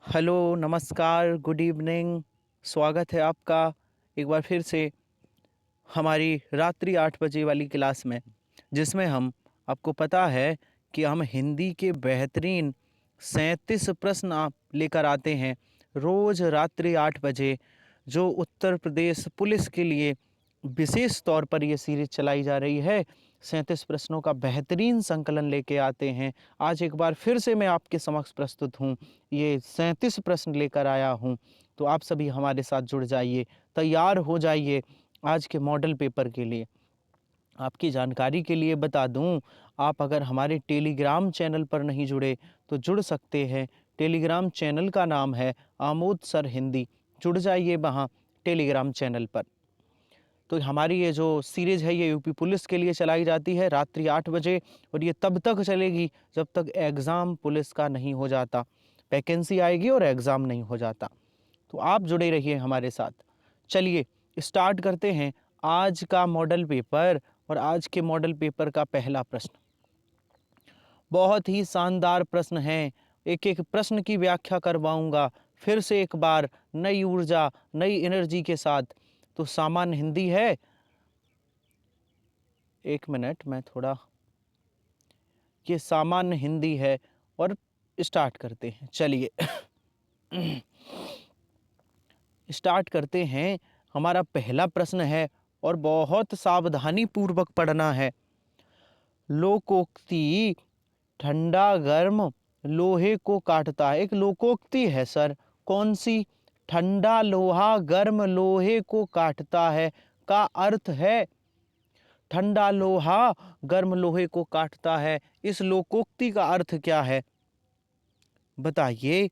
Hello, नमस्कार, good evening. स्वागत है आपका एक बार फिर से हमारी रात्रि 8 बजे वाली क्लास में, जिसमें हम आपको पता है कि हम हिंदी के बेहतरीन 37 प्रश्न आप लेकर आते हैं रोज़ रात्रि 8 बजे, जो उत्तर प्रदेश पुलिस के लिए विशेष तौर पर ये सीरीज चलाई जा रही है। 37 प्रश्नों का बेहतरीन संकलन लेके आते हैं। आज एक बार फिर से मैं आपके समक्ष प्रस्तुत हूँ। ये 37 प्रश्न लेकर आया हूँ, तो आप सभी हमारे साथ जुड़ जाइए, तैयार हो जाइए आज के मॉडल पेपर के लिए। आपकी जानकारी के लिए बता दूं, आप अगर हमारे टेलीग्राम चैनल पर नहीं जुड़े तो जुड़ सकते हैं। टेलीग्राम चैनल का नाम है आमोद सर हिंदी। जुड़ जाइए वहाँ टेलीग्राम चैनल पर। तो हमारी ये जो सीरीज़ है ये यूपी पुलिस के लिए चलाई जाती है रात्रि 8 बजे, और ये तब तक चलेगी जब तक एग्ज़ाम पुलिस का नहीं हो जाता, वैकेंसी आएगी और एग्ज़ाम नहीं हो जाता। तो आप जुड़े रहिए हमारे साथ। चलिए स्टार्ट करते हैं आज का मॉडल पेपर। और आज के मॉडल पेपर का पहला प्रश्न बहुत ही शानदार प्रश्न है। एक एक प्रश्न की व्याख्या करवाऊंगा फिर से एक बार नई ऊर्जा नई एनर्जी के साथ। तो सामान्य हिंदी है। एक मिनट, मैं थोड़ा, ये सामान्य हिंदी है और स्टार्ट करते हैं। चलिए स्टार्ट करते हैं। हमारा पहला प्रश्न है और बहुत सावधानी पूर्वक पढ़ना है। लोकोक्ति ठंडा गर्म लोहे को काटता है। एक लोकोक्ति है सर, कौन सी? ठंडा लोहा गर्म लोहे को काटता है का अर्थ है ठंडा लोहा गर्म लोहे को काटता है। इस लोकोक्ति का अर्थ क्या है बताइए,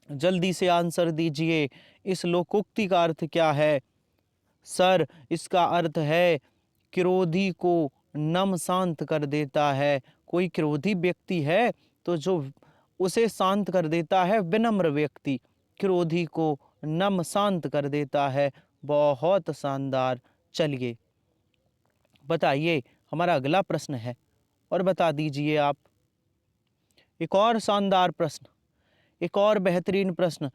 जल्दी से आंसर दीजिए। इस लोकोक्ति का अर्थ क्या है सर? इसका अर्थ है क्रोधी को नम शांत कर देता है। कोई क्रोधी व्यक्ति है तो जो उसे शांत कर देता है विनम्र व्यक्ति, क्रोधी को नम शांत कर देता है। बहुत शानदार। चलिए बताइए, हमारा अगला प्रश्न है और बता दीजिए आप। एक और शानदार प्रश्न, एक और बेहतरीन प्रश्न।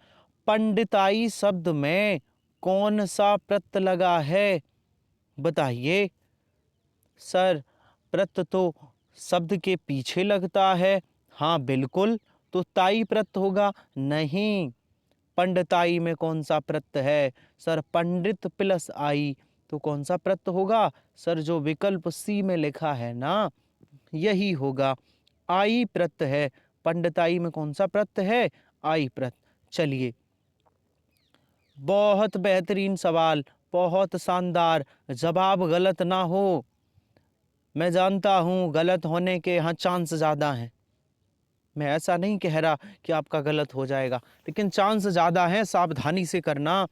पंडिताई शब्द में कौन सा प्रत्यय लगा है बताइए। सर, प्रत्यय तो शब्द के पीछे लगता है। हाँ बिल्कुल, तो ताई प्रत्यय होगा। नहीं, पंडिताई में कौन सा प्रत्यय है सर? पंडित प्लस आई, तो कौन सा प्रत्यय होगा सर? जो विकल्प सी में लिखा है ना, यही होगा। आई प्रत्यय है। पंडिताई में कौन सा प्रत्यय है? आई प्रत्यय। चलिए, बहुत बेहतरीन सवाल, बहुत शानदार। जवाब गलत ना हो, मैं जानता हूँ गलत होने के यहाँ चांस ज़्यादा हैं। मैं ऐसा नहीं कह रहा कि आपका गलत हो जाएगा, लेकिन चांस ज़्यादा है। सावधानी से करना।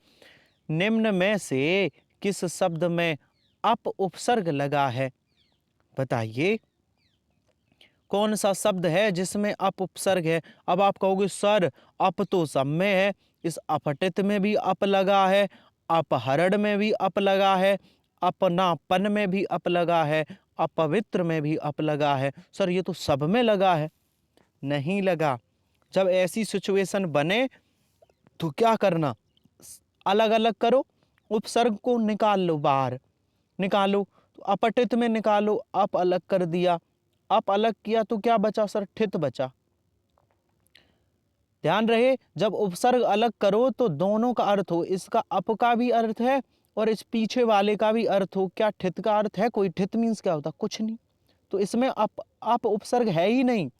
निम्न में से किस शब्द में अप उपसर्ग लगा है बताइए। कौन सा शब्द है जिसमें अप उपसर्ग है? अब आप कहोगे सर अप तो सब में है, इस अपठित में भी अप लगा है, अपहरण में भी अप लगा है, अपनापन में भी अप लगा है, अपवित्र में भी अप लगा है। सर ये तो सब में लगा है। नहीं लगा। जब ऐसी सिचुएशन बने तो क्या करना, अलग अलग करो, उपसर्ग को निकाल लो, बाहर निकालो। तो अपठित में निकालो, अप अलग कर दिया, अप अलग किया तो क्या बचा सर? ठित बचा। ध्यान रहे, जब उपसर्ग अलग करो तो दोनों का अर्थ हो। इसका अप का भी अर्थ है और इस पीछे वाले का भी अर्थ हो। क्या ठित का अर्थ है कोई? ठित मीन्स क्या होता? कुछ नहीं। तो इसमें अप उपसर्ग है ही नहीं।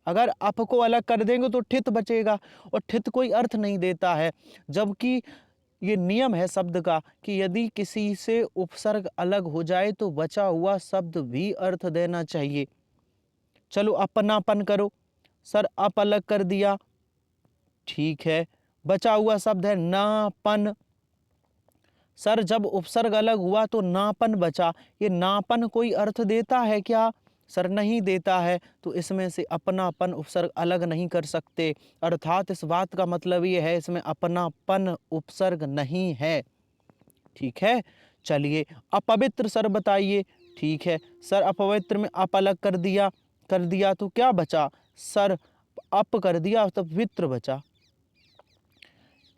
अगर अप को अलग कर देंगे तो ठित बचेगा, और ठित कोई अर्थ नहीं देता है। जबकि ये नियम है शब्द का कि यदि किसी से उपसर्ग अलग हो जाए तो बचा हुआ शब्द भी अर्थ देना चाहिए। चलो अपनापन करो। सर अप अलग कर दिया, ठीक है, बचा हुआ शब्द है नापन। सर जब उपसर्ग अलग हुआ तो नापन बचा। ये नापन कोई अर्थ देता है क्या सर? नहीं देता है। तो इसमें से अपनापन उपसर्ग अलग नहीं कर सकते, अर्थात इस बात का मतलब ये है इसमें अपनापन उपसर्ग नहीं है। ठीक है। चलिए अपवित्र सर बताइए। ठीक है सर, अपवित्र में अप अलग कर दिया तो क्या बचा सर? अप कर दिया तो वित्र बचा।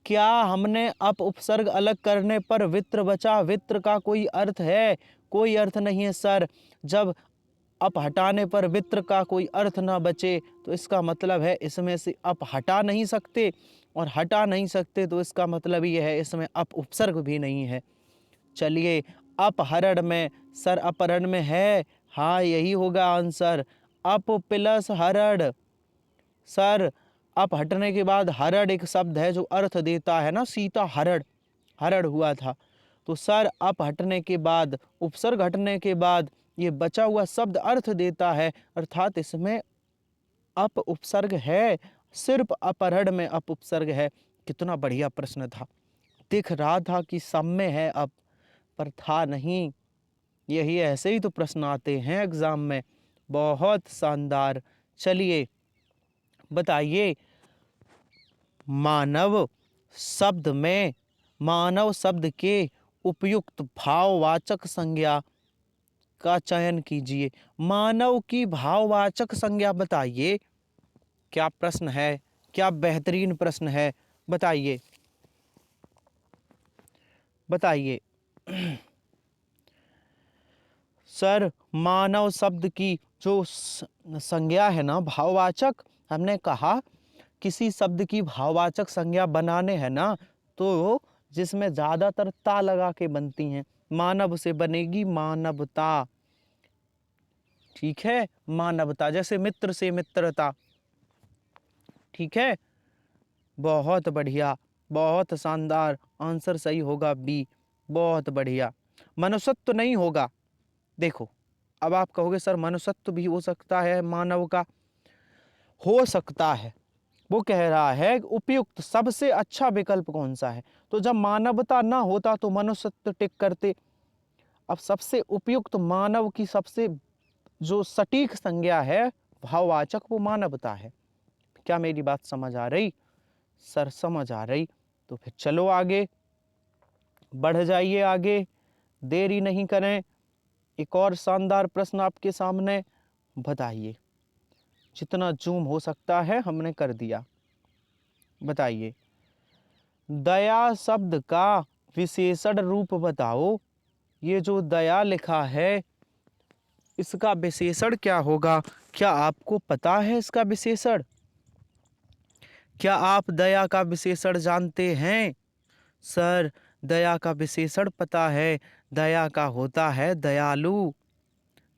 क्या हमने अप उपसर्ग अलग करने पर वित्र बचा? वित्र का कोई अर्थ है? कोई अर्थ नहीं है सर। जब अप हटाने पर वित्र का कोई अर्थ ना बचे तो इसका मतलब है इसमें से अप हटा नहीं सकते, और हटा नहीं सकते तो इसका मतलब ये है इसमें अप उपसर्ग भी नहीं है। चलिए, अपहरण में सर, अपहरण में है, हाँ यही होगा आंसर, अप प्लस हरण। सर, अप हटने के बाद हरण एक शब्द है जो अर्थ देता है ना, सीता हरण, हरण हुआ था। तो सर, अप हटने के बाद, उपसर्ग हटने के बाद ये बचा हुआ शब्द अर्थ देता है, अर्थात इसमें अप उपसर्ग है, सिर्फ अपहरण में अप उपसर्ग है। कितना बढ़िया प्रश्न था। दिख रहा था कि सब में है अप, पर था नहीं। यही ऐसे ही तो प्रश्न आते हैं एग्जाम में। बहुत शानदार। चलिए बताइए, मानव शब्द में, मानव शब्द के उपयुक्त भाववाचक संज्ञा का चयन कीजिए। मानव की भाववाचक संज्ञा बताइए। क्या प्रश्न है, क्या बेहतरीन प्रश्न है, बताइए बताइए। सर, मानव शब्द की जो संज्ञा है ना भाववाचक, हमने कहा किसी शब्द की भाववाचक संज्ञा बनाने हैं ना तो जिसमें ज्यादातर ता लगा के बनती हैं, मानव से बनेगी मानवता। ठीक है, मानवता, जैसे मित्र से मित्रता। ठीक है, बहुत बढ़िया, बहुत शानदार, आंसर सही होगा बी। बहुत बढ़िया। मनुष्यत्व नहीं होगा। देखो, अब आप कहोगे सर मनुष्यत्व भी हो सकता है मानव का, हो सकता है। वो कह रहा है उपयुक्त सबसे अच्छा विकल्प कौन सा है, तो जब मानवता ना होता तो मनुष्यत्व टिक करते। अब सबसे उपयुक्त मानव की सबसे जो सटीक संज्ञा है भाववाचक, वो मानवता है। क्या मेरी बात समझ आ रही? सर समझ आ रही। तो फिर चलो आगे बढ़ जाइए, आगे देरी नहीं करें। एक और शानदार प्रश्न आपके सामने, बताइए। जितना जूम हो सकता है हमने कर दिया। बताइए, दया शब्द का विशेषण रूप बताओ। ये जो दया लिखा है इसका विशेषण क्या होगा? क्या आपको पता है इसका विशेषण? क्या आप दया का विशेषण जानते हैं? सर, दया का विशेषण पता है। दया का होता है दयालु।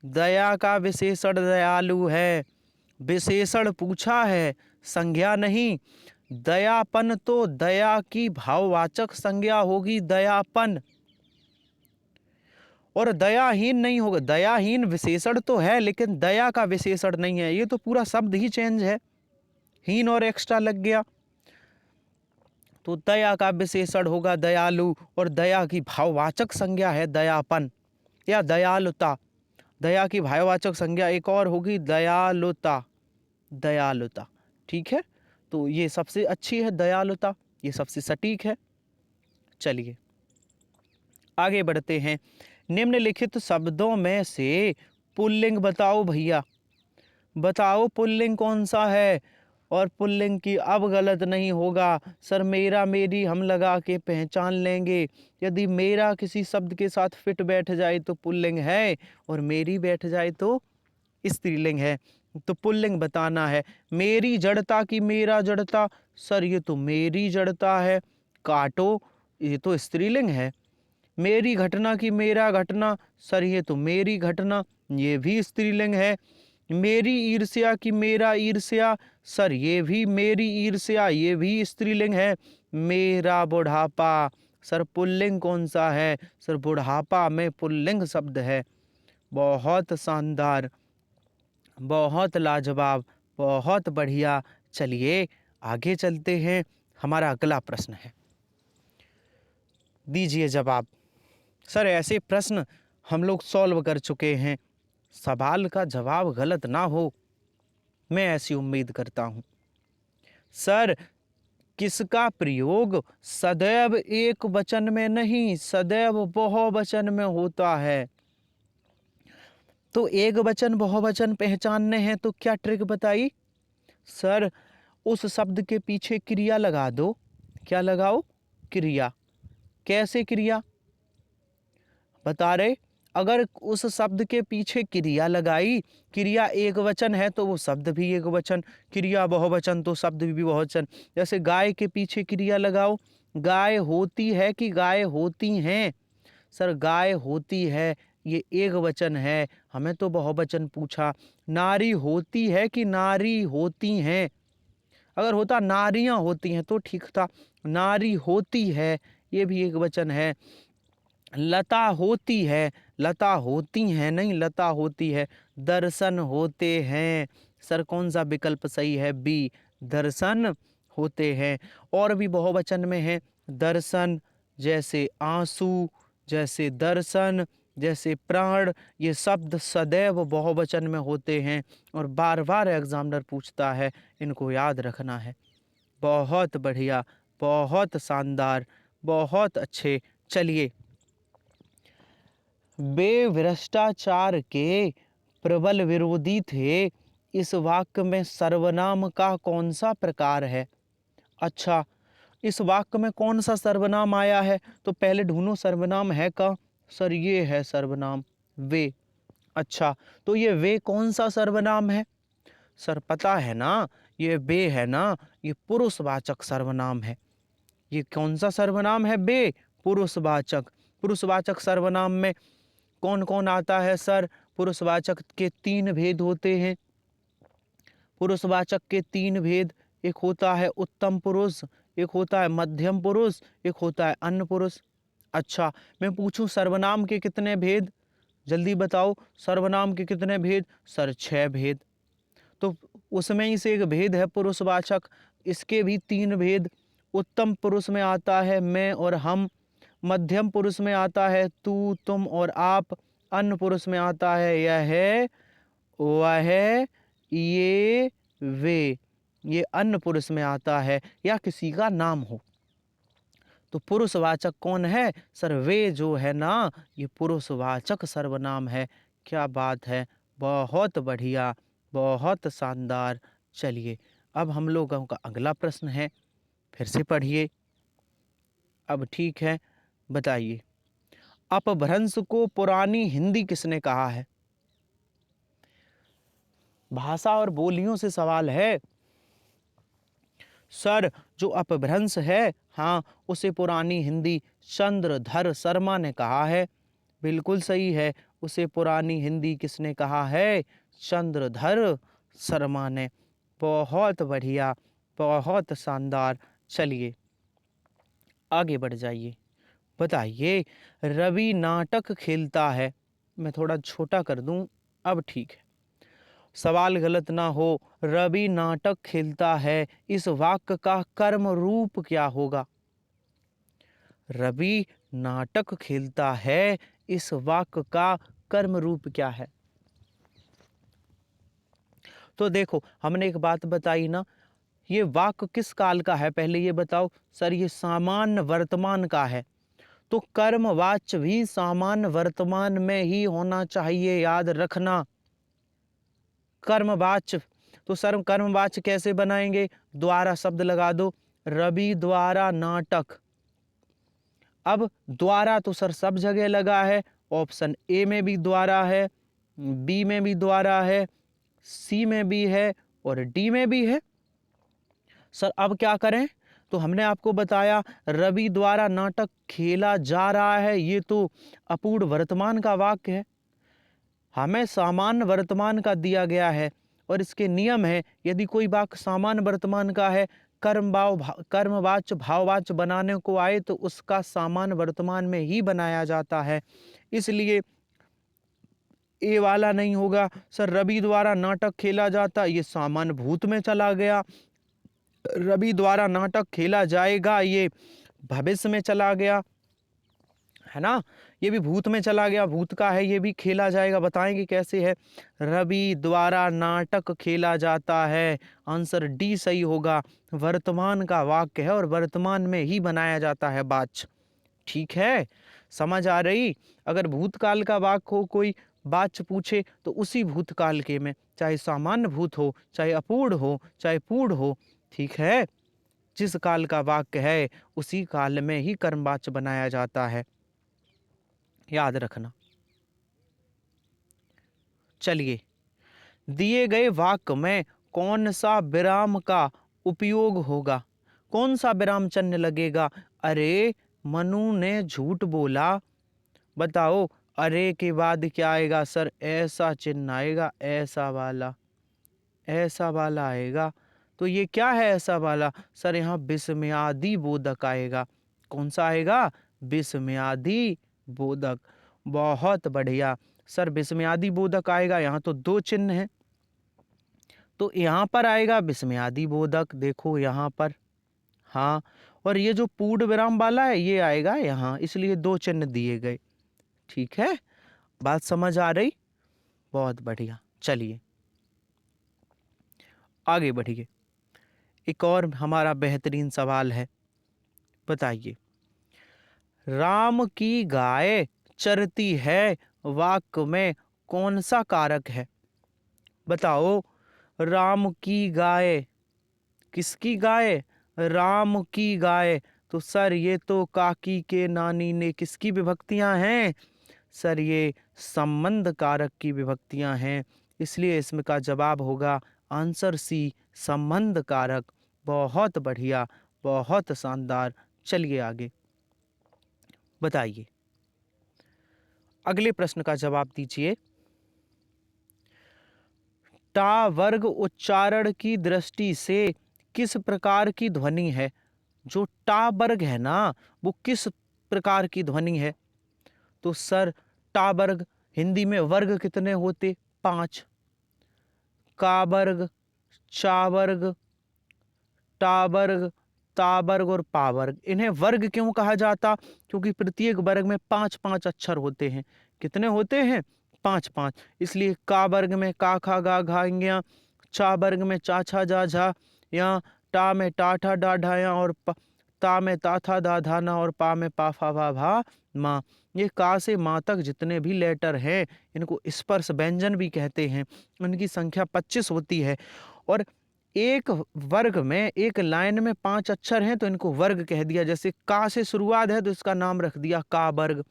दया का विशेषण दयालु है। विशेषण पूछा है, संज्ञा नहीं। दयापन तो दया की भाववाचक संज्ञा होगी, दयापन। और दयाहीन नहीं होगा। दयाहीन विशेषण तो है लेकिन दया का विशेषण नहीं है, ये तो पूरा शब्द ही चेंज है, हीन और एक्स्ट्रा लग गया। तो दया का विशेषण होगा दयालु, और दया की भाववाचक संज्ञा है दयापन या दयालुता। दया की भाववाचक संज्ञा एक और होगी दयालुता, दयालुता। ठीक है, तो ये सबसे अच्छी है दयालुता, ये सबसे सटीक है। चलिए आगे बढ़ते हैं। निम्नलिखित शब्दों में से पुल्लिंग बताओ भैया, बताओ पुल्लिंग कौन सा है। और पुल्लिंग की अब गलत नहीं होगा सर, मेरा मेरी हम लगा के पहचान लेंगे। यदि मेरा किसी शब्द के साथ फिट बैठ जाए तो पुल्लिंग है, और मेरी बैठ जाए तो स्त्रीलिंग है। तो पुल्लिंग बताना है। मेरी जड़ता की मेरा जड़ता, सर ये तो मेरी जड़ता है। काटो, ये तो स्त्रीलिंग है। मेरी घटना की मेरा घटना, सर ये तो मेरी घटना, ये भी स्त्रीलिंग है। मेरी ईर्ष्या की मेरा ईर्ष्या, सर ये भी मेरी ईर्ष्या, ये भी स्त्रीलिंग है। मेरा बुढ़ापा, सर पुल्लिंग कौन सा है? सर बुढ़ापा में पुल्लिंग शब्द है। बहुत शानदार, बहुत लाजवाब, बहुत बढ़िया। चलिए आगे चलते हैं। हमारा अगला प्रश्न है, दीजिए जवाब। सर ऐसे प्रश्न हम लोग सॉल्व कर चुके हैं, सवाल का जवाब गलत ना हो, मैं ऐसी उम्मीद करता हूं। सर, किसका प्रयोग सदैव एक वचन में नहीं सदैव बहुवचन में होता है? तो एक वचन बहुवचन पहचानने हैं तो क्या ट्रिक बताई? सर, उस शब्द के पीछे क्रिया लगा दो। क्या लगाओ? क्रिया। कैसे क्रिया? बता रहे, अगर उस शब्द के पीछे क्रिया लगाई, क्रिया एक वचन है तो वो शब्द भी एक वचन, क्रिया बहुवचन तो शब्द भी बहुवचन। जैसे गाय के पीछे क्रिया लगाओ, गाय होती है कि गाय होती हैं? सर गाय होती है ये एक वचन है, हमें तो बहुवचन पूछा। नारी होती है कि नारी होती हैं? अगर होता नारियां होती हैं तो ठीक था, नारी होती है ये भी एक वचन है। लता होती है, लता होती हैं नहीं, लता होती है। दर्शन होते हैं, सर कौन सा विकल्प सही है? बी, दर्शन होते हैं। और भी बहुवचन में है दर्शन, जैसे आंसू, जैसे दर्शन, जैसे प्राण, ये शब्द सदैव बहुवचन में होते हैं और बार बार एग्जामिनर पूछता है, इनको याद रखना है। बहुत बढ़िया, बहुत शानदार, बहुत अच्छे। चलिए, वे भ्रष्टाचार के प्रबल विरोधी थे, इस वाक्य में सर्वनाम का कौन सा प्रकार है? अच्छा, इस वाक्य में कौन सा सर्वनाम आया है? तो पहले ढूंढो सर्वनाम है का। सर ये है सर्वनाम, वे। अच्छा, तो ये वे कौन सा सर्वनाम है? सर पता है ना, ये वे है ना, ये पुरुषवाचक सर्वनाम है। ये कौन सा सर्वनाम है? बे, पुरुषवाचक। पुरुषवाचक सर्वनाम में कौन कौन आता है? सर पुरुषवाचक के तीन भेद होते हैं। पुरुषवाचक के तीन भेद, एक होता है उत्तम पुरुष, एक होता है मध्यम पुरुष, एक होता है अन्य पुरुष। अच्छा, मैं पूछूं सर्वनाम के कितने भेद? जल्दी बताओ, सर्वनाम के कितने भेद? सर 6 भेद। तो उसमें ही से एक भेद है पुरुषवाचक, इसके भी 3 भेद। उत्तम पुरुष में आता है मैं और हम, मध्यम पुरुष में आता है तू, तुम और आप, अन्य पुरुष में आता है यह, वह, ये, वे। ये अन्य पुरुष में आता है या किसी का नाम हो। तो पुरुषवाचक कौन है? सर वे जो है ना, ये पुरुषवाचक सर्वनाम है। क्या बात है, बहुत बढ़िया, बहुत शानदार। चलिए, अब हम लोगों का अगला प्रश्न है, फिर से पढ़िए। अब ठीक है, बताइए, अपभ्रंश को पुरानी हिंदी किसने कहा है? भाषा और बोलियों से सवाल है। सर जो अपभ्रंश है, हाँ, उसे पुरानी हिंदी चंद्रधर शर्मा ने कहा है। बिल्कुल सही है, उसे पुरानी हिंदी किसने कहा है? चंद्रधर शर्मा ने। बहुत बढ़िया, बहुत शानदार। चलिए आगे बढ़ जाइए। बताइए, रवि नाटक खेलता है। मैं थोड़ा छोटा कर दूं, अब ठीक है, सवाल गलत ना हो। रवि नाटक खेलता है, इस वाक्य का कर्म रूप क्या होगा? रवि नाटक खेलता है, इस वाक्य का कर्म रूप क्या है? तो देखो, हमने एक बात बताई ना, ये वाक्य किस काल का है? पहले ये बताओ। सर ये सामान्य वर्तमान का है, तो कर्मवाच्य भी सामान्य वर्तमान में ही होना चाहिए, याद रखना। कर्मवाच्य, तो सर कर्मवाच्य कैसे बनाएंगे? द्वारा शब्द लगा दो, रवि द्वारा नाटक। अब द्वारा तो सर सब जगह लगा है, ऑप्शन ए में भी द्वारा है, बी में भी द्वारा है, सी में भी है और डी में भी है। सर अब क्या करें? तो हमने आपको बताया रवि द्वारा नाटक खेला जा रहा है, ये तो अपूर्ण वर्तमान का वाक्य है, हमें सामान्य वर्तमान का दिया गया है। और इसके नियम है, यदि कोई वाक्य सामान्य वर्तमान का है, कर्मवाच्य भाववाच्य बनाने को आए तो उसका सामान्य वर्तमान में ही बनाया जाता है। इसलिए ए वाला नहीं होगा। सर रवि द्वारा नाटक खेला जाता, ये सामान्य भूत में चला गया। रवि द्वारा नाटक खेला जाएगा, ये भविष्य में चला गया, है ना, ये भी भूत में चला गया, भूत का है, ये भी खेला जाएगा। बताएंगे कैसे है? रवि द्वारा नाटक खेला जाता है, आंसर डी सही होगा। वर्तमान का वाक्य है और वर्तमान में ही बनाया जाता है वाच्य। ठीक है, समझ आ रही? अगर भूतकाल का वाक्य हो, कोई वाच्य पूछे तो उसी भूतकाल के में, चाहे सामान्य भूत हो, चाहे अपूर्ण हो, चाहे पूर्ण हो। ठीक है, जिस काल का वाक्य है उसी काल में ही कर्मवाच्य बनाया जाता है, याद रखना। चलिए, दिए गए वाक्य में कौन सा विराम का उपयोग होगा, कौन सा विराम चिन्ह लगेगा। अरे मनु ने झूठ बोला, बताओ अरे के बाद क्या आएगा सर, ऐसा चिन्ह आएगा, ऐसा वाला आएगा। तो ये क्या है ऐसा वाला सर, यहाँ विस्मयादि बोधक आएगा। कौन सा आएगा, विस्मयादि बोधक। बहुत बढ़िया सर, विस्मयादि बोधक आएगा। यहाँ तो दो चिन्ह हैं, तो यहाँ पर आएगा विस्मयादि बोधक, देखो यहाँ पर, हाँ। और ये जो पूर्ण विराम वाला है ये आएगा यहाँ, इसलिए दो चिन्ह दिए गए। ठीक है, बात समझ आ रही, बहुत बढ़िया। चलिए आगे बढ़िए, एक और हमारा बेहतरीन सवाल है, बताइए। राम की गाय चरती है वाक्य में कौन सा कारक है, बताओ। राम की गाय, किसकी गाय, राम की गाय। तो सर ये तो काकी के नानी ने, किसकी विभक्तियां हैं सर, ये संबंध कारक की विभक्तियां हैं, इसलिए इसमें का जवाब होगा आंसर सी, संबंध कारक। बहुत बढ़िया, बहुत शानदार। चलिए आगे बताइए, अगले प्रश्न का जवाब दीजिए। टा वर्ग उच्चारण की दृष्टि से किस प्रकार की ध्वनि है। जो टा वर्ग है ना, वो किस प्रकार की ध्वनि है। तो सर टा वर्ग, हिंदी में वर्ग कितने होते, 5। का वर्ग, चा वर्ग, टा वर्ग, ता वर्ग और पा वर्ग। इन्हें वर्ग क्यों कहा जाता, क्योंकि प्रत्येक वर्ग में 5-5 अक्षर होते हैं। कितने होते हैं, 5-5। इसलिए का वर्ग में का खा गा घा या, चा वर्ग में चा छा जा झा या, टा में टा ठा डा ढा या, और ता में ता था दा धा ना, और पा में पा फा भा भा मा। ये का से माँ तक जितने भी लेटर हैं इनको स्पर्श व्यंजन भी कहते हैं। इनकी संख्या 25 होती है, और एक वर्ग में, एक लाइन में 5 अक्षर हैं तो इनको वर्ग कह दिया। जैसे का से शुरुआत है तो इसका नाम रख दिया का वर्ग,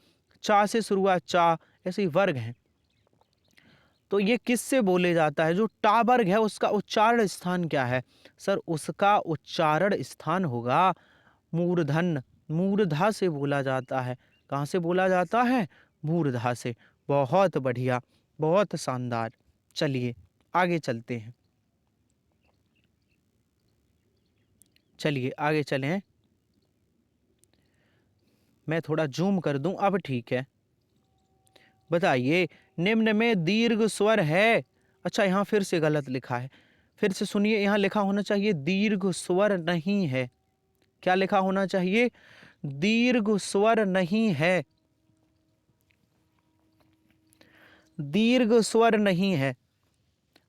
चा से शुरुआत चा, ऐसे ही वर्ग हैं। तो ये किससे बोले जाता है, जो टा वर्ग है उसका उच्चारण स्थान क्या है सर, उसका उच्चारण स्थान होगा मूर्धन, मूर्धा से बोला जाता है। कहाँ से बोला जाता है, मूर्धा से। बहुत बढ़िया, बहुत शानदार। चलिए आगे चलते हैं, चलिए आगे चलें। मैं थोड़ा जूम कर दूं, अब ठीक है। बताइए, निम्न में दीर्घ स्वर है। अच्छा यहाँ फिर से गलत लिखा है, फिर से सुनिए। यहाँ लिखा होना चाहिए दीर्घ स्वर नहीं है। क्या लिखा होना चाहिए, दीर्घ स्वर नहीं है, दीर्घ स्वर नहीं है।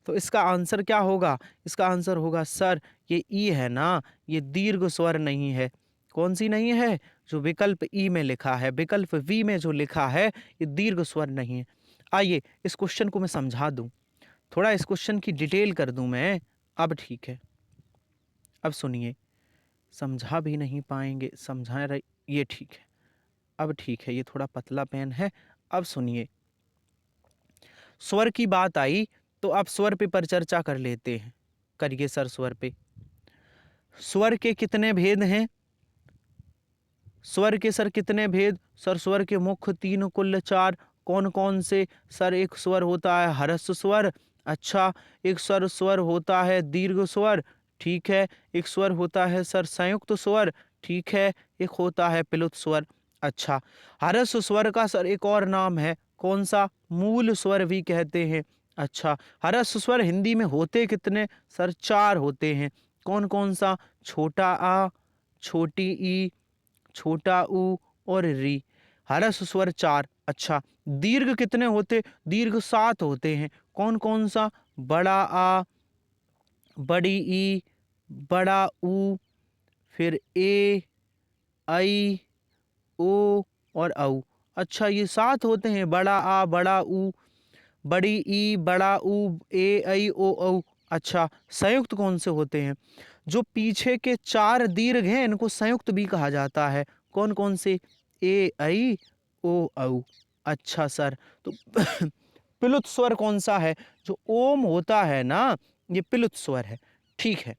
तो इसका आंसर क्या होगा, इसका आंसर होगा सर ये ई है ना, ये दीर्घ स्वर नहीं है। कौन सी नहीं है, जो विकल्प ई में लिखा है, विकल्प वी में जो लिखा है ये दीर्घ स्वर नहीं है। आइए इस क्वेश्चन को मैं समझा दूं, थोड़ा इस क्वेश्चन की डिटेल कर दूं मैं। अब ठीक है, अब सुनिए, समझा भी नहीं पाएंगे, समझा रहे, ये ठीक है, अब ठीक है, ये थोड़ा पतला पेन है। अब सुनिए, स्वर की बात आई तो अब स्वर पे पर चर्चा कर लेते हैं। करिए सर, स्वर पे, स्वर के कितने भेद हैं, स्वर के सर कितने भेद सर, स्वर के मुख्य 3 कुल 4। कौन कौन से सर, एक स्वर होता है हर्ष स्वर, अच्छा, एक स्वर होता है दीर्घ स्वर, ठीक है, एक स्वर होता है सर संयुक्त स्वर, ठीक है, एक होता है प्लुत स्वर। अच्छा, हर्ष स्वर का सर एक और नाम है, कौन सा, मूल स्वर भी कहते हैं। अच्छा, हर्ष स्वर हिंदी में होते कितने सर, 4 होते हैं। कौन कौन सा, छोटा आ, छोटी ई, छोटा ऊ और री। हर्ष स्वर 4। अच्छा, दीर्घ कितने होते, दीर्घ 7 होते हैं। कौन कौन सा, बड़ा आ, बड़ी ई, बड़ा ऊ, फिर ए, आई, ओ और औ। अच्छा, ये 7 होते हैं, बड़ा आ, बड़ा ऊ, बड़ी ई, बड़ा ऊ, ए, आई, ओ, औ। अच्छा, संयुक्त कौन से होते हैं, जो पीछे के 4 दीर्घ हैं इनको संयुक्त भी कहा जाता है। कौन कौन से? ए ऐ ओ औ। अच्छा सर, तो पिलुत स्वर कौन सा है? जो ओम होता है ना, ये पिलुत स्वर है। ठीक है,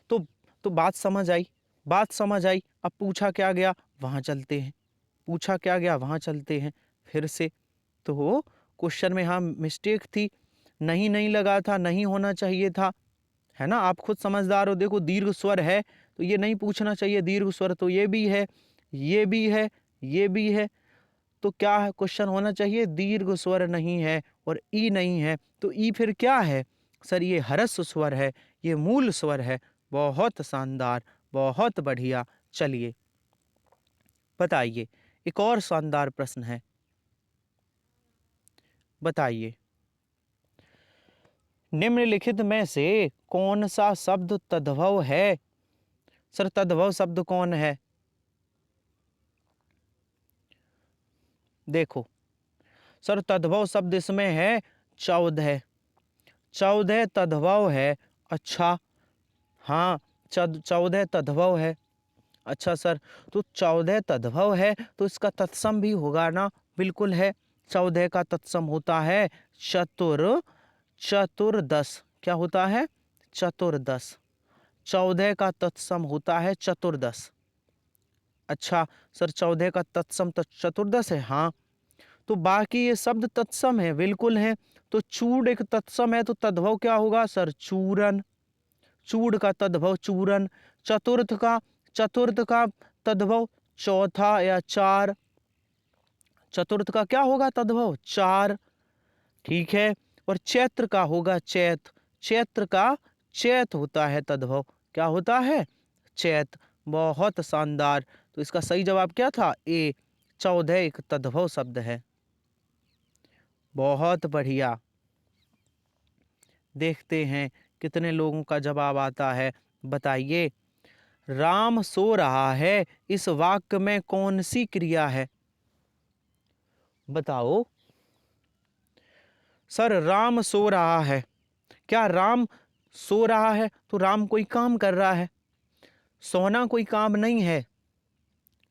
तो बात समझ आई, बात समझ आई। अब पूछा क्या गया वहां चलते हैं, पूछा क्या गया वहां चलते हैं फिर से। तो क्वेश्चन में हाँ मिस्टेक थी, नहीं नहीं लगा था, नहीं होना चाहिए था, है ना। आप खुद समझदार हो। देखो दीर्घ स्वर है तो ये नहीं पूछना चाहिए, दीर्घ स्वर तो ये भी है, ये भी है, ये भी है, तो क्या है क्वेश्चन होना चाहिए? दीर्घ स्वर नहीं है और ई नहीं है, तो ई फिर क्या है? सर ये ह्रस्व स्वर है, ये मूल स्वर है। बहुत शानदार, बहुत बढ़िया। चलिए बताइए, एक और शानदार प्रश्न है, बताइए निम्नलिखित में से कौन सा शब्द तद्भव है? सर तद्भव शब्द कौन है? देखो सर तद्भव शब्द इसमें है 14, 14 तद्भव है। अच्छा हाँ, 14 तद्भव है। अच्छा सर, तो 14 तद्भव है तो इसका तत्सम भी होगा ना? बिल्कुल है, 14 का तत्सम होता है चतुर्दश। क्या होता है? चतुर्दश। 14 का तत्सम होता है चतुर्दश। अच्छा सर, 14 का तत्सम चतुर्दश है। हाँ, तो बाकी ये शब्द तत्सम है, बिल्कुल है। तो चूड़ एक तत्सम है, तो तद्भव क्या होगा सर? चूरन। चूड़ का तद्भव चूरन। चतुर्थ का तद्भव चौथा या चार। चतुर्थ का क्या होगा तद्भव? चार। ठीक है, और चैत्र का होगा चैत। चैत्र का चैत होता है तद्भव। क्या होता है? चैत। बहुत शानदार, तो इसका सही जवाब क्या था? ए। 14 एक तद्भव शब्द है। बहुत बढ़िया, देखते हैं कितने लोगों का जवाब आता है। बताइए, राम सो रहा है, इस वाक्य में कौन सी क्रिया है? बताओ सर, राम सो रहा है, क्या राम सो रहा है तो राम कोई काम कर रहा है? सोना कोई काम नहीं है।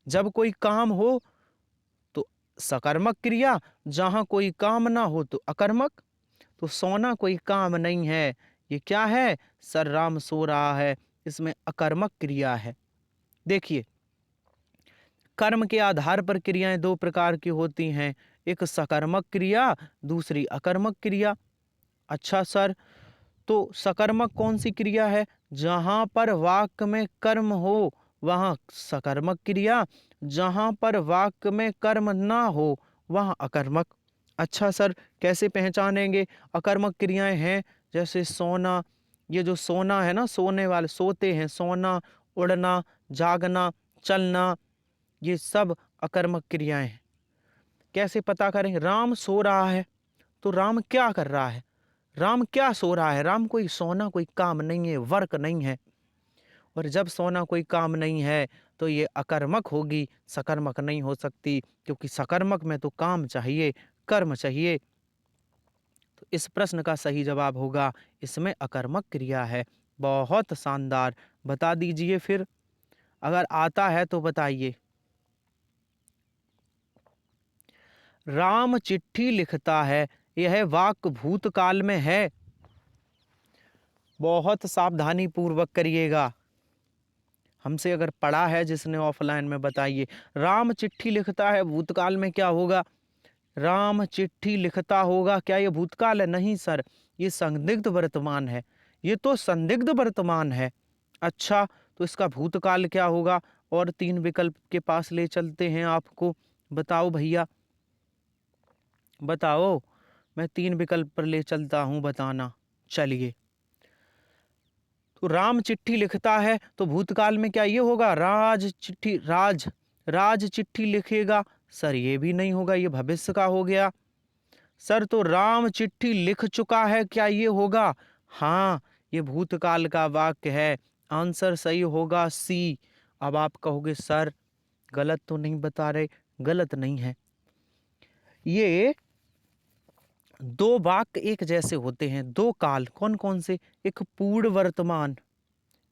जब कोई काम हो तो सकर्मक क्रिया, जहां कोई काम ना हो तो अकर्मक। तो सोना कोई काम नहीं है, ये क्या है सर? राम सो रहा है, इसमें अकर्मक क्रिया है। देखिए, कर्म के आधार पर क्रियाएं दो प्रकार की होती हैं, एक सकर्मक क्रिया, दूसरी अकर्मक क्रिया। अच्छा सर, तो सकर्मक कौन सी क्रिया है? जहां पर वाक्य में कर्म हो वहां सकर्मक क्रिया, जहां पर वाक्य में कर्म ना हो वहां अकर्मक। अच्छा सर, कैसे पहचानेंगे? अकर्मक क्रियाएं हैं जैसे सोना, ये जो सोना है ना, सोने वाले सोते हैं, सोना, उड़ना, जागना, चलना, ये सब अकर्मक क्रियाएं हैं। कैसे पता करें? राम सो रहा है तो राम क्या कर रहा है? राम क्या सो रहा है? राम कोई सोना कोई काम नहीं है, वर्क नहीं है। और जब सोना कोई काम नहीं है तो ये अकर्मक होगी, सकर्मक नहीं हो सकती, क्योंकि सकर्मक में तो काम चाहिए, कर्म चाहिए। तो इस प्रश्न का सही जवाब होगा, इसमें अकर्मक क्रिया है। बहुत शानदार, बता दीजिए फिर, अगर आता है तो बताइए। राम चिट्ठी लिखता है, यह वाक्य भूतकाल में है। बहुत सावधानी पूर्वक करिएगा, हमसे अगर पढ़ा है जिसने ऑफलाइन में, बताइए। राम चिट्ठी लिखता है, भूतकाल में क्या होगा? राम चिट्ठी लिखता होगा, क्या ये भूतकाल है? नहीं सर, ये संदिग्ध वर्तमान है, ये तो संदिग्ध वर्तमान है। अच्छा, तो इसका भूतकाल क्या होगा? और 3 विकल्प के पास ले चलते हैं आपको। बताओ भैया, बताओ, मैं 3 विकल्प पर ले चलता हूं, बताना। चलिए, तो राम चिट्ठी लिखता है तो भूतकाल में क्या ये होगा? राज चिट्ठी लिखेगा। सर ये भी नहीं होगा, ये भविष्य का हो गया। सर तो राम चिट्ठी लिख चुका है, क्या ये होगा? हाँ, ये भूतकाल का वाक्य है। आंसर सही होगा सी। अब आप कहोगे सर गलत तो नहीं बता रहे? गलत नहीं है, ये दो वाक्य एक जैसे होते हैं, दो काल। कौन कौन से? एक पूर्ण वर्तमान,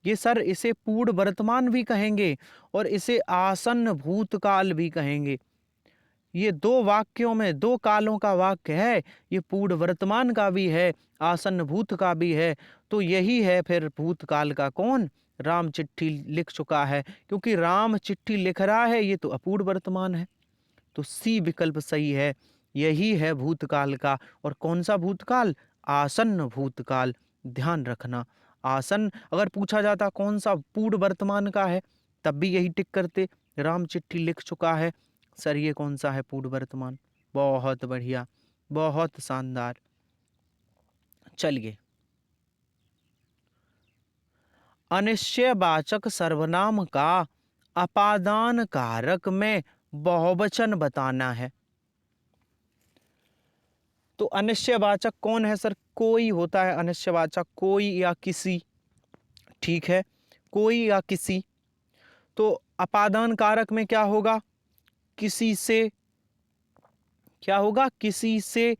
ये सर इसे पूर्ण वर्तमान भी कहेंगे और इसे आसन्न भूतकाल भी कहेंगे। ये दो वाक्यों में दो कालों का वाक्य है, ये पूर्ण वर्तमान का भी है, आसन्न भूत का भी है। तो यही है फिर भूतकाल का कौन? राम चिट्ठी लिख चुका है, क्योंकि राम चिट्ठी लिख रहा है, ये तो अपूर्ण वर्तमान है। तो सी विकल्प सही है, यही है भूतकाल का। और कौन सा भूतकाल? आसन्न भूतकाल। ध्यान रखना, आसन्न अगर पूछा जाता कौन सा पूर्ण वर्तमान का है, तब भी यही टिक करते, राम चिट्ठी लिख चुका है। सर ये कौन सा है पूर्ण वर्तमान? बहुत बढ़िया, बहुत शानदार। चलिए, अनिश्चयवाचक सर्वनाम का अपादान कारक में बहुवचन बताना है। तो अनिश्चयवाचक कौन है सर? कोई होता है अनिश्चयवाचक, कोई या किसी। ठीक है, कोई या किसी। तो अपादान कारक में क्या होगा? किसी से। क्या होगा? किसी से।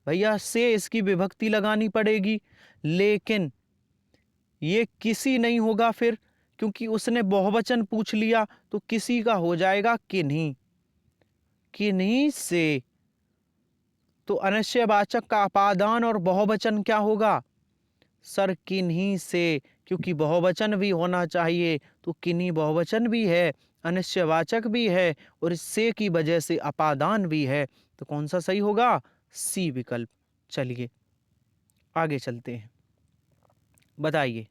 भैया से इसकी विभक्ति लगानी पड़ेगी, लेकिन ये किसी नहीं होगा फिर, क्योंकि उसने बहुवचन पूछ लिया, तो किसी का हो जाएगा किन्हीं। किन्हीं से। तो अनिश्चयवाचक का अपादान और बहुवचन क्या होगा? सर किन्हीं से, क्योंकि बहुवचन भी होना चाहिए, तो किन्हीं बहुवचन भी है, अनिश्चयवाचक भी है, और इससे की वजह से अपादान भी है। तो कौन सा सही होगा? सी विकल्प। चलिए आगे चलते हैं। बताइए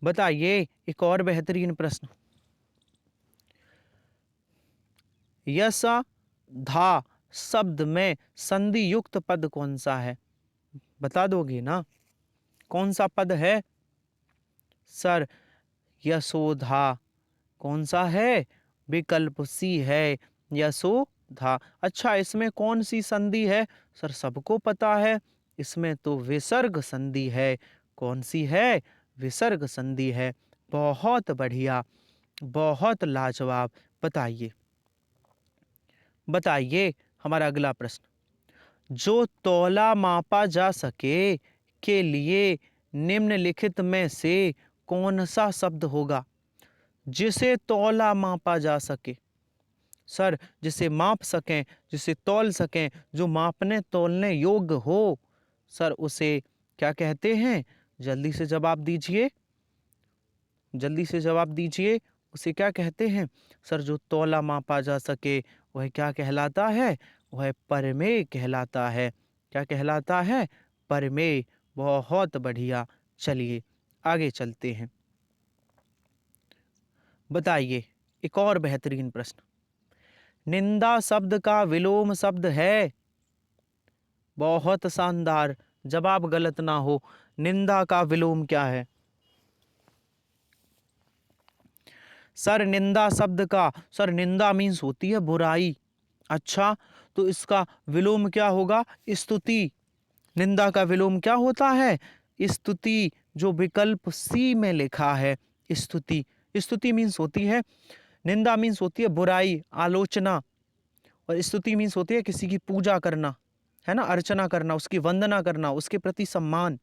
बताइए एक और बेहतरीन प्रश्न। यस धा शब्द में संधि युक्त पद कौन सा है? बता दोगे ना? कौन सा पद है? सर यशोधा। कौन सा है? विकल्प सी है, यशोधा। अच्छा, इसमें कौन सी संधि है? सर सबको पता है, इसमें तो विसर्ग संधि है। कौन सी है? विसर्ग संधि है। बहुत बढ़िया, बहुत लाजवाब। बताइए बताइए हमारा अगला प्रश्न। जो तौला मापा जा सके के लिए निम्नलिखित में से कौन सा शब्द होगा? जिसे तौला मापा जा सके। सर जिसे माप सकें, जिसे तौल सकें, जो मापने तौलने योग्य हो, सर उसे क्या कहते हैं? जल्दी से जवाब दीजिए, जल्दी से जवाब दीजिए। उसे क्या कहते हैं? सर जो तौला मापा जा सके वह क्या कहलाता है? वह परमेय कहलाता है। क्या कहलाता है? परमेय। बहुत बढ़िया। चलिए आगे चलते हैं। बताइए एक और बेहतरीन प्रश्न। निंदा शब्द का विलोम शब्द है? बहुत शानदार, जवाब गलत ना हो। निंदा का विलोम क्या है? सर निंदा शब्द का, सर निंदा मीन्स होती है बुराई। अच्छा, तो इसका विलोम क्या होगा? स्तुति। निंदा का विलोम क्या होता है? स्तुति, जो विकल्प सी में लिखा है, स्तुति। स्तुति मीन्स होती है, निंदा मीन्स होती है बुराई, आलोचना, और स्तुति मीन्स होती है किसी की पूजा करना, है ना, अर्चना करना, उसकी वंदना करना, उसके प्रति सम्मान,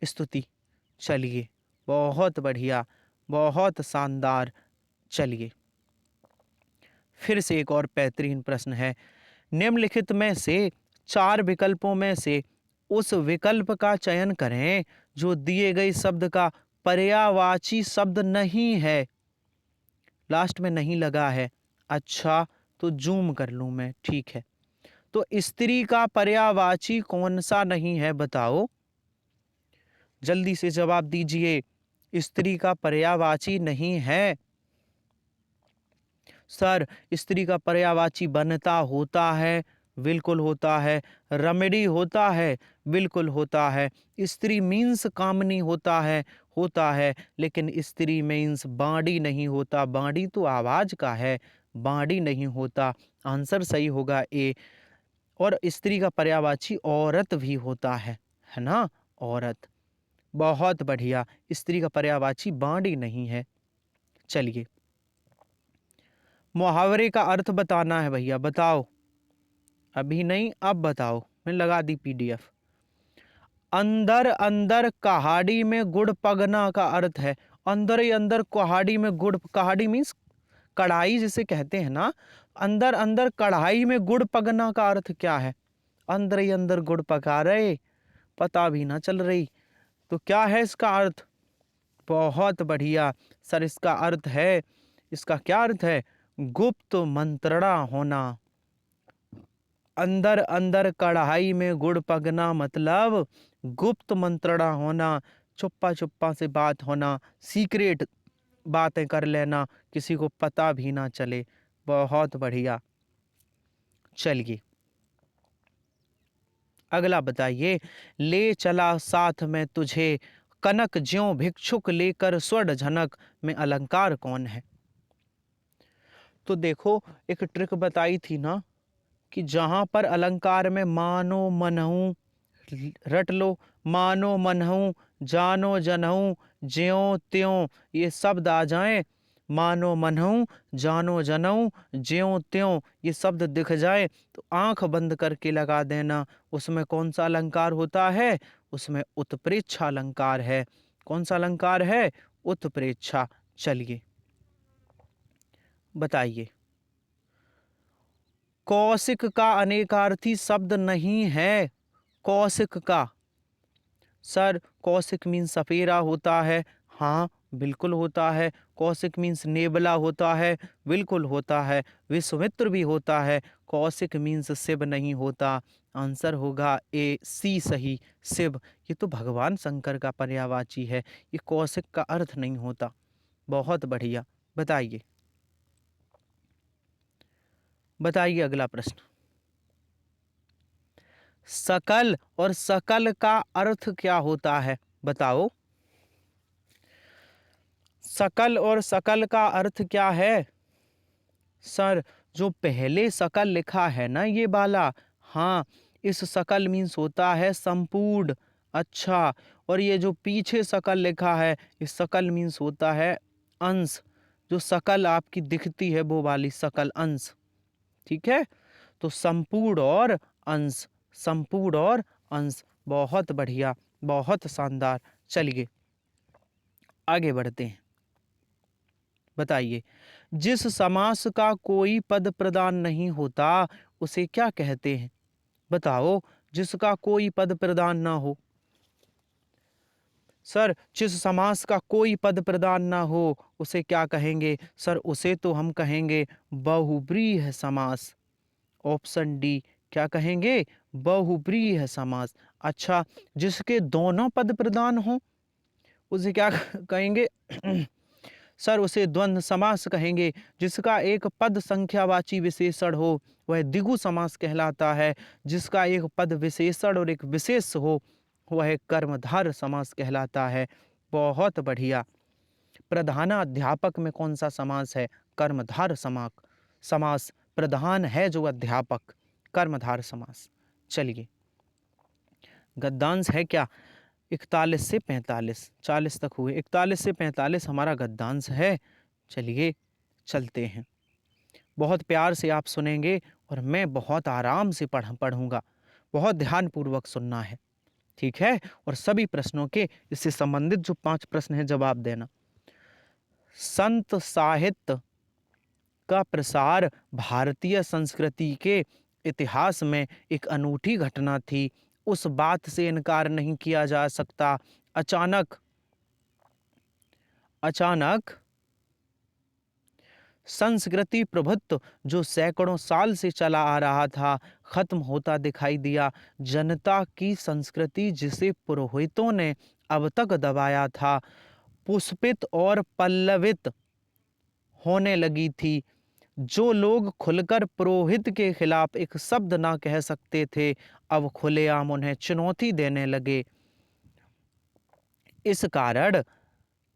स्तुति। चलिए बहुत बढ़िया, बहुत शानदार। चलिए फिर से एक और बेहतरीन प्रश्न है। निम्नलिखित में से चार विकल्पों में से उस विकल्प का चयन करें जो दिए गए शब्द का पर्यायवाची शब्द नहीं है। लास्ट में नहीं लगा है। अच्छा, तो जूम कर लूं मैं, ठीक है। तो स्त्री का पर्यायवाची कौन सा नहीं है? बताओ, जल्दी से जवाब दीजिए। स्त्री का पर्यायवाची नहीं है। सर स्त्री का पर्यायवाची बनता होता है, बिल्कुल होता है। रमणी होता है, बिल्कुल होता है। स्त्री मीन्स कामनी होता है, लेकिन स्त्री मीन्स बाड़ी नहीं होता। बाड़ी तो आवाज का है, बाड़ी नहीं होता। आंसर सही होगा ए। और स्त्री का पर्यायवाची औरत भी होता है ना, औरत। बहुत बढ़िया, स्त्री का पर्यायवाची बाड़ी नहीं है। चलिए मुहावरे का अर्थ बताना है भैया, बताओ। अभी नहीं, अब बताओ, मैंने लगा दी पीडीएफ। अंदर अंदर कहाड़ी में गुड़ पगना का अर्थ है, अंदर ही अंदर कहाड़ी में गुड़, कहाड़ी मीन्स कढ़ाई जिसे कहते हैं ना, अंदर अंदर कढ़ाई में गुड़ पगना का अर्थ क्या है? अंदर ही अंदर गुड़ पका रहे, पता भी ना चल रही, तो क्या है इसका अर्थ? बहुत बढ़िया सर, इसका अर्थ है, इसका क्या अर्थ है? गुप्त मंत्रणा होना। अंदर अंदर कढ़ाई में गुड़ पगना मतलब गुप्त मंत्रणा होना, चुप्पा चुप्पा से बात होना, सीक्रेट बातें कर लेना, किसी को पता भी ना चले। बहुत बढ़िया। चलिए अगला बताइए। ले चला साथ में तुझे कनक ज्यों भिक्षुक लेकर स्वर्ण झनक में अलंकार कौन है? तो देखो एक ट्रिक बताई थी ना कि जहां पर अलंकार में मानो मनहूं, रट लो, मानो मनहूं, जानो जनहूं, ज्यों त्यों ये शब्द आ जाएं, मानो मनहूं, जानो जनहूं, ज्यों त्यों ये शब्द दिख जाए तो आंख बंद करके लगा देना, उसमें कौन सा अलंकार होता है? उसमें उत्प्रेक्षा अलंकार है। कौन सा अलंकार है? उत्प्रेक्षा। चलिए बताइए। कौशिक का अनेकार्थी शब्द नहीं है। कौशिक का, सर कौशिक मीन्स सफेरा होता है, हाँ बिल्कुल होता है। कौशिक मीन्स नेबला होता है, बिल्कुल होता है। विश्वामित्र भी होता है। कौशिक मीन्स शिव नहीं होता। आंसर होगा ए सी सही, शिव। ये तो भगवान शंकर का पर्यायवाची है, ये कौशिक का अर्थ नहीं होता। बहुत बढ़िया। बताइए बताइए अगला प्रश्न। सकल और सकल का अर्थ क्या होता है? बताओ। सकल और सकल का अर्थ क्या है? सर जो पहले सकल लिखा है ना ये वाला, हाँ इस सकल मीन्स होता है संपूर्ण। अच्छा, और ये जो पीछे सकल लिखा है इस सकल मीन्स होता है अंश। जो सकल आपकी दिखती है वो वाली सकल, अंश। ठीक है, तो संपूर्ण और अंश, संपूर्ण और अंश। बहुत बढ़िया, बहुत शानदार। चलिए आगे बढ़ते हैं। बताइए। जिस समास का कोई पद प्रदान नहीं होता उसे क्या कहते हैं? बताओ। जिसका कोई पद प्रदान ना हो। सर जिस समास का कोई पद प्रदान ना हो उसे क्या कहेंगे? सर उसे तो हम कहेंगे बहुब्रीहि समास। Option D. क्या कहेंगे? बहुब्रीहि समास। अच्छा, जिसके दोनों पद प्रदान हो उसे क्या कहेंगे? सर उसे द्वंद्व समास कहेंगे। जिसका एक पद संख्यावाची विशेषण हो वह द्विगु समास कहलाता है। जिसका एक पद विशेषण और एक विशेष हो वह कर्मधार समास कहलाता है। बहुत बढ़िया। प्रधानाध्यापक में कौन सा समास है? कर्मधार समास। प्रधान है जो अध्यापक, कर्मधार समास। चलिए गद्यांश है क्या? 41 से 45, 40 तक हुए, 41 से 45 हमारा गद्यांश है। चलिए चलते हैं। बहुत प्यार से आप सुनेंगे और मैं बहुत आराम से पढ़ूंगा। बहुत ध्यानपूर्वक सुनना है, ठीक है? और सभी प्रश्नों के इससे संबंधित जो 5 प्रश्न हैं जवाब देना। संत साहित्य का प्रसार भारतीय संस्कृति के इतिहास में एक अनूठी घटना थी। उस बात से इनकार नहीं किया जा सकता। अचानक संस्कृति प्रभुत्व जो सैकड़ों साल से चला आ रहा था खत्म होता दिखाई दिया। जनता की संस्कृति जिसे पुरोहितों ने अब तक दबाया था पुष्पित और पल्लवित होने लगी थी। जो लोग खुलकर पुरोहित के खिलाफ एक शब्द ना कह सकते थे अब खुलेआम उन्हें चुनौती देने लगे। इस कारण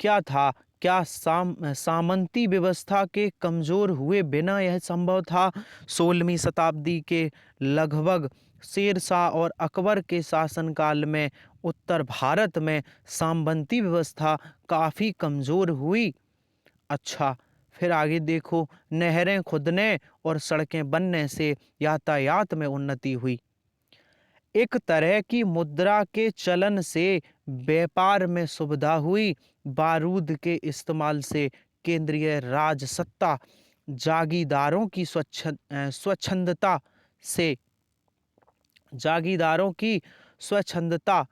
क्या था? क्या सामंती व्यवस्था के कमजोर हुए बिना यह संभव था? 16वीं शताब्दी के लगभग शेरशाह और अकबर के शासनकाल में उत्तर भारत में सामंती व्यवस्था काफी कमजोर हुई। अच्छा, फिर आगे देखो। नहरें खुदने और सड़कें बनने से यातायात में उन्नति हुई। एक तरह की मुद्रा के चलन से व्यापार में सुविधा हुई। बारूद के इस्तेमाल से केंद्रीय राज सत्ता जागीरदारों की स्वच्छंदता से जागीरदारों की स्वच्छंदता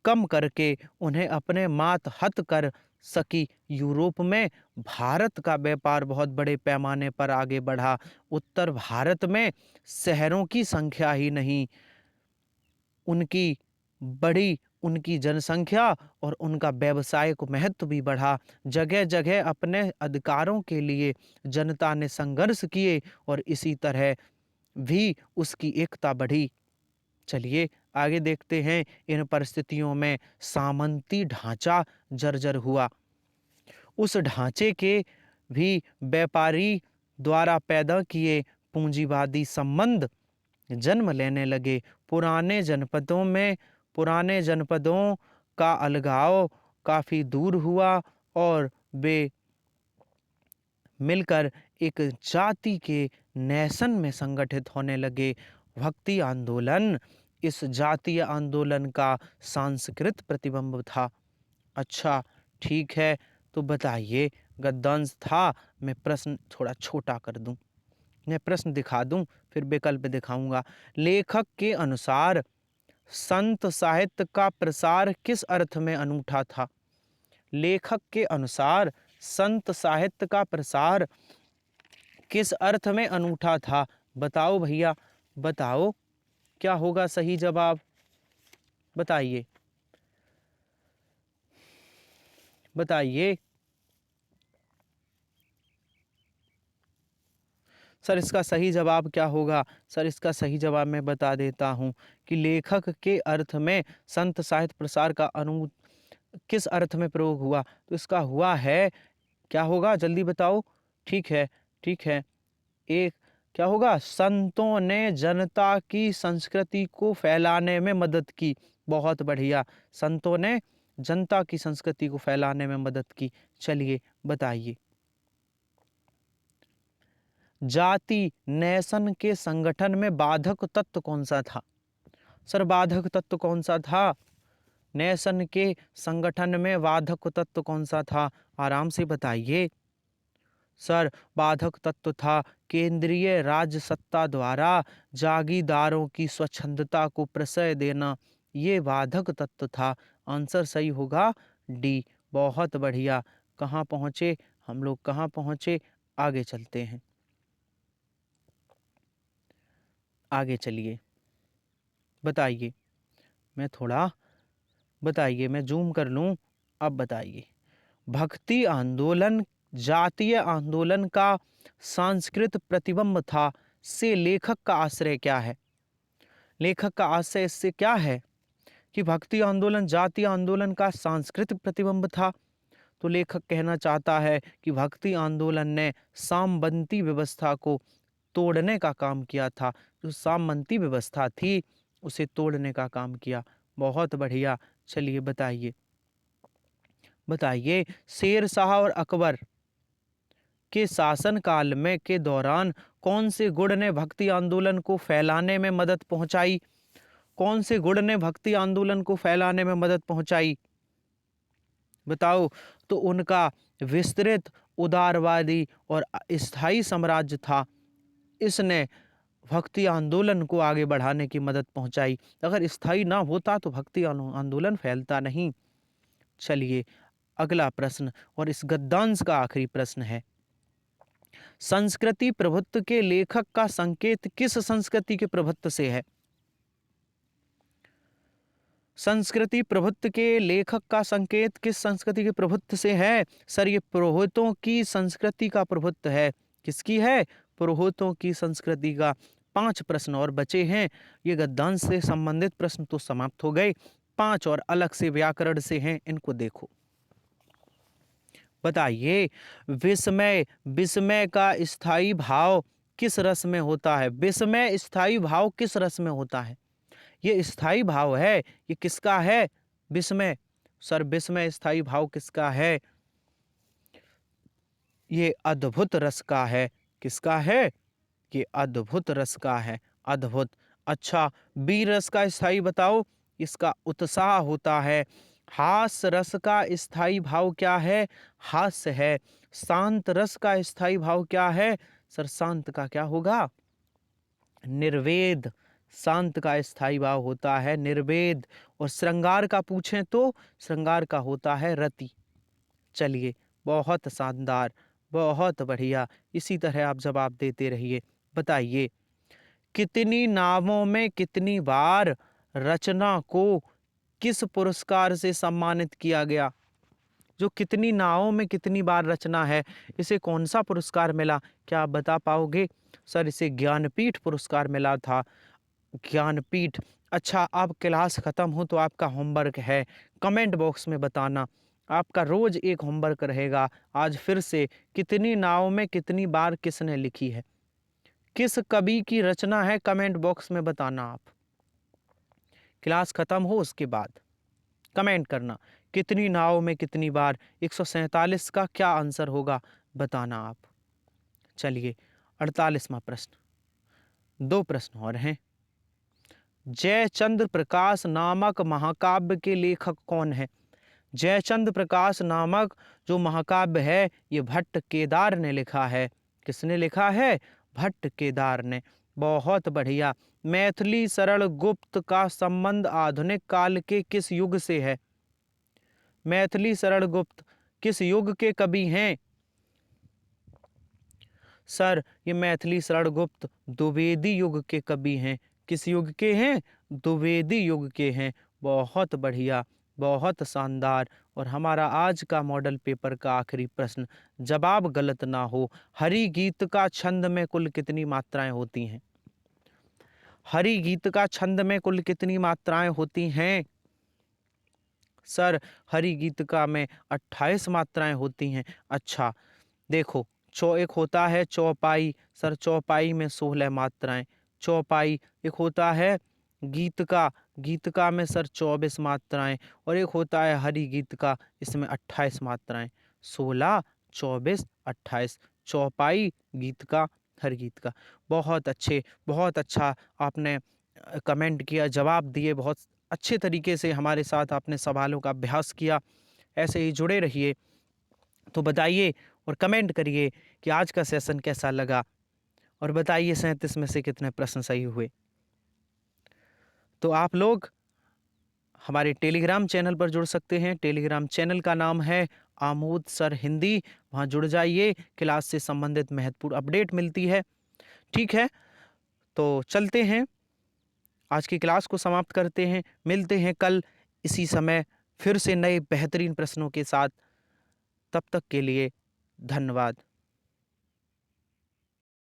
कम करके उन्हें अपने मातहत कर सकी। यूरोप में भारत का व्यापार बहुत बड़े पैमाने पर आगे बढ़ा। उत्तर भारत में शहरों की संख्या ही नहीं, उनकी बड़ी उनकी जनसंख्या और उनका व्यावसायिक महत्व भी बढ़ा। जगह जगह अपने अधिकारों के लिए जनता ने संघर्ष किए और इसी तरह भी उसकी एकता बढ़ी। चलिए आगे देखते हैं। इन परिस्थितियों में सामंती ढांचा जर्जर हुआ। उस ढांचे के भी व्यापारी द्वारा पैदा किए पूंजीवादी संबंध जन्म लेने लगे। पुराने जनपदों का अलगाव काफी दूर हुआ और वे मिलकर एक जाति के नेशन में संगठित होने लगे। भक्ति आंदोलन इस जातीय आंदोलन का सांस्कृतिक प्रतिबिंब था। अच्छा ठीक है, तो बताइए गद्यांश था। मैं प्रश्न थोड़ा छोटा कर दूं, मैं प्रश्न दिखा दूं फिर विकल्प दिखाऊंगा। लेखक के अनुसार संत साहित्य का प्रसार किस अर्थ में अनूठा था? लेखक के अनुसार संत साहित्य का प्रसार किस अर्थ में अनूठा था? बताओ भैया, बताओ क्या होगा सही जवाब, बताइए बताइए। सर इसका सही जवाब क्या होगा? सर इसका सही जवाब मैं बता देता हूँ कि लेखक के अर्थ में संत साहित्य प्रसार का किस अर्थ में प्रयोग हुआ, तो इसका हुआ है, क्या होगा जल्दी बताओ। ठीक है ठीक है, एक क्या होगा, संतों ने जनता की संस्कृति को फैलाने में मदद की। बहुत बढ़िया, संतों ने जनता की संस्कृति को फैलाने में मदद की। चलिए बताइए। जाति नेशन के संगठन में बाधक तत्व कौन सा था? सर बाधक तत्व कौन सा था? नेशन के संगठन में बाधक तत्व कौन सा था? आराम से बताइए। सर बाधक तत्व था केंद्रीय राज्य सत्ता द्वारा जागीरदारों की स्वच्छंदता को प्रश्रय देना, ये बाधक तत्व था। आंसर सही होगा डी। बहुत बढ़िया। कहाँ पहुँचे हम लोग, कहाँ पहुँचे? आगे चलते हैं, आगे चलिए बताइए। मैं थोड़ा बताइए, मैं जूम कर लूँ। अब बताइए, भक्ति आंदोलन जातीय आंदोलन का सांस्कृतिक प्रतिबिंब था से लेखक का आश्रय क्या है? लेखक का आशय इससे क्या है कि भक्ति आंदोलन जातीय आंदोलन का सांस्कृतिक प्रतिबिंब था। तो लेखक कहना चाहता है कि भक्ति आंदोलन ने सामंती व्यवस्था को तोड़ने का काम किया था। जो सामंती व्यवस्था थी उसे तोड़ने का काम किया। बहुत बढ़िया। चलिए बताइए बताइए, शेर शाह और अकबर के शासन काल में के दौरान कौन से गुण ने भक्ति आंदोलन को फैलाने में मदद पहुंचाई? कौन से गुण ने भक्ति आंदोलन को फैलाने में मदद पहुंचाई, बताओ। तो उनका विस्तृत उदारवादी और स्थायी साम्राज्य था, इसने भक्ति आंदोलन को आगे बढ़ाने की मदद पहुंचाई। अगर स्थायी ना होता तो भक्ति आंदोलन फैलता नहीं। चलिए अगला प्रश्न, और इस गद्यांश का आखिरी प्रश्न है। संस्कृति प्रभुत्व के लेखक का संकेत किस संस्कृति के प्रभुत्व से है? संस्कृति प्रभुत्व के लेखक का संकेत किस संस्कृति के प्रभुत्व से है? सर ये पुरोहितों की संस्कृति का प्रभुत्व है। किसकी है? पुरोहितों की संस्कृति का। 5 प्रश्न और बचे हैं। ये गद्यांश से संबंधित प्रश्न तो समाप्त हो गए, 5 और अलग से व्याकरण से हैं, इनको देखो। बताइए, विस्मय विस्मय का स्थायी भाव किस रस में होता है? विस्मय स्थायी भाव किस रस में होता है? ये स्थायी भाव है, ये किसका है? विस्मय। सर विस्मय स्थायी भाव किसका है? ये अद्भुत रस का है। किसका है? ये अद्भुत रस का है। अद्भुत अच्छा, बी रस का स्थाई बताओ। इसका उत्साह होता है। हास्य रस का स्थाई भाव क्या है? हास्य है। शांत रस का स्थाई भाव क्या है? सर शांत का क्या होगा? निर्वेद। शांत का स्थाई भाव होता है निर्वेद। और श्रृंगार का पूछें तो श्रृंगार का होता है रति। चलिए, बहुत शानदार, बहुत बढ़िया। इसी तरह आप जवाब देते रहिए। बताइए, कितनी नावों में कितनी बार रचना को किस पुरस्कार से सम्मानित किया गया? जो कितनी नावों में कितनी बार रचना है, इसे कौन सा पुरस्कार मिला? क्या आप बता पाओगे? सर, इसे ज्ञानपीठ पुरस्कार मिला था। ज्ञानपीठ। अच्छा, अब क्लास खत्म हो तो आपका होमवर्क है, कमेंट बॉक्स में बताना। आपका रोज एक होमवर्क रहेगा। आज फिर से, कितनी नाव में कितनी बार किसने लिखी है, किस कवि की रचना है, कमेंट बॉक्स में बताना। आप क्लास खत्म हो उसके बाद कमेंट करना, कितनी नाव में कितनी बार। 147 का क्या आंसर होगा बताना आप। चलिए, 48वां प्रश्न। 2 प्रश्न और हैं। जयचंद्र प्रकाश नामक महाकाव्य के लेखक कौन है? जयचंद्र प्रकाश नामक जो महाकाव्य है, ये भट्ट केदार ने लिखा है। किसने लिखा है? भट्ट केदार ने। बहुत बढ़िया। मैथिली सरल गुप्त का संबंध आधुनिक काल के किस युग से है? मैथिली सरल गुप्त किस युग के कवि हैं? सर, ये मैथिली सरल गुप्त द्विवेदी युग के कवि हैं। किस युग के हैं? द्विवेदी युग के हैं। बहुत बढ़िया, बहुत शानदार। और हमारा आज का मॉडल पेपर का आखिरी प्रश्न, जवाब गलत ना हो। हरि गीत का छंद में कुल कितनी मात्राएं होती हैं? हरि गीत का छंद में कुल कितनी मात्राएं होती हैं? सर, हरि गीत का में 28 मात्राएं होती हैं। अच्छा, देखो, एक होता है चौपाई। सर, चौपाई में 16 मात्राएं। चौपाई। एक होता है गीत का। गीत का में सर 24 मात्राएं। और एक होता है हरि गीत का, इसमें 28 मात्राएं। 16, 24, 28। चौपाई, गीत का, हरि गीत का। बहुत अच्छे, बहुत अच्छा आपने कमेंट किया, जवाब दिए। बहुत अच्छे तरीके से हमारे साथ आपने सवालों का अभ्यास किया। ऐसे ही जुड़े रहिए। तो बताइए और कमेंट करिए कि आज का सेशन कैसा लगा, और बताइए 37 में से कितने प्रश्न सही हुए। तो आप लोग हमारे टेलीग्राम चैनल पर जुड़ सकते हैं। टेलीग्राम चैनल का नाम है आमोद सर हिंदी। वहाँ जुड़ जाइए, क्लास से संबंधित महत्वपूर्ण अपडेट मिलती है। ठीक है, तो चलते हैं, आज की क्लास को समाप्त करते हैं। मिलते हैं कल इसी समय फिर से नए बेहतरीन प्रश्नों के साथ। तब तक के लिए धन्यवाद।